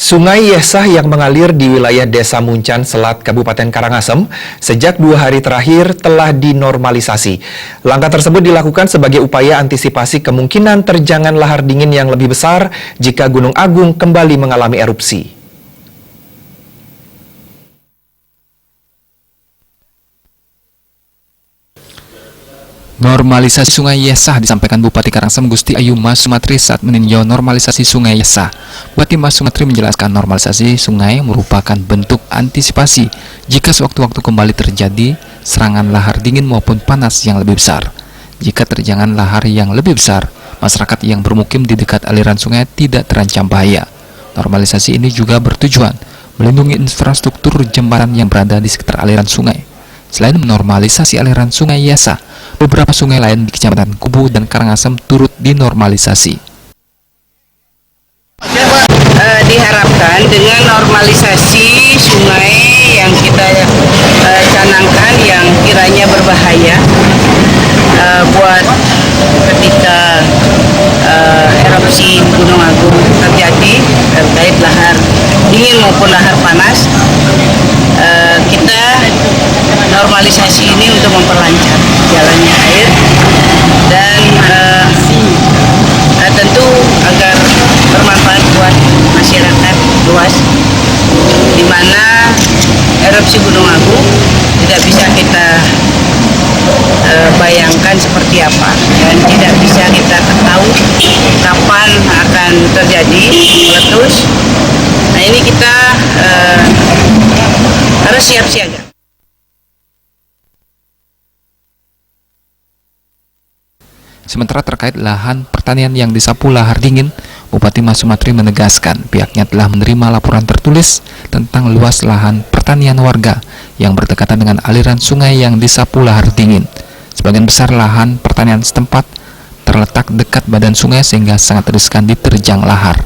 Sungai Yesah yang mengalir di wilayah Desa Muncan Selat, Kabupaten Karangasem, sejak 2 hari terakhir telah dinormalisasi. Langkah tersebut dilakukan sebagai upaya antisipasi kemungkinan terjangan lahar dingin yang lebih besar jika Gunung Agung kembali mengalami erupsi. Normalisasi Sungai Yesah disampaikan Bupati Karangasem Gusti Ayu Mas Sumatri saat meninjau normalisasi Sungai Yesah. Bupati Mas Sumatri menjelaskan normalisasi sungai merupakan bentuk antisipasi jika sewaktu-waktu kembali terjadi serangan lahar dingin maupun panas yang lebih besar. Jika terjangan lahar yang lebih besar, masyarakat yang bermukim di dekat aliran sungai tidak terancam bahaya. Normalisasi ini juga bertujuan melindungi infrastruktur jembatan yang berada di sekitar aliran sungai. Selain menormalisasi aliran Sungai Yesah, beberapa sungai lain di Kecamatan Kubu dan Karangasem turut dinormalisasi. Diharapkan dengan normalisasi sungai yang kita canangkan yang kiranya berbahaya buat ketika erupsi Gunung Agung terjadi terkait lahar dingin maupun lahar panas, kita normalisasi ini untuk memperlancar jalannya air dan tentu agar bermanfaat buat masyarakat luas, di mana erupsi Gunung Agung tidak bisa kita bayangkan seperti apa dan tidak bisa kita ketahui kapan akan terjadi meletus. Nah, ini kita harus siap siaga. Sementara terkait lahan pertanian yang disapu lahar dingin, Bupati Mas Sumatri menegaskan pihaknya telah menerima laporan tertulis tentang luas lahan pertanian warga yang berdekatan dengan aliran sungai yang disapu lahar dingin. Sebagian besar lahan pertanian setempat terletak dekat badan sungai sehingga sangat riskan diterjang lahar.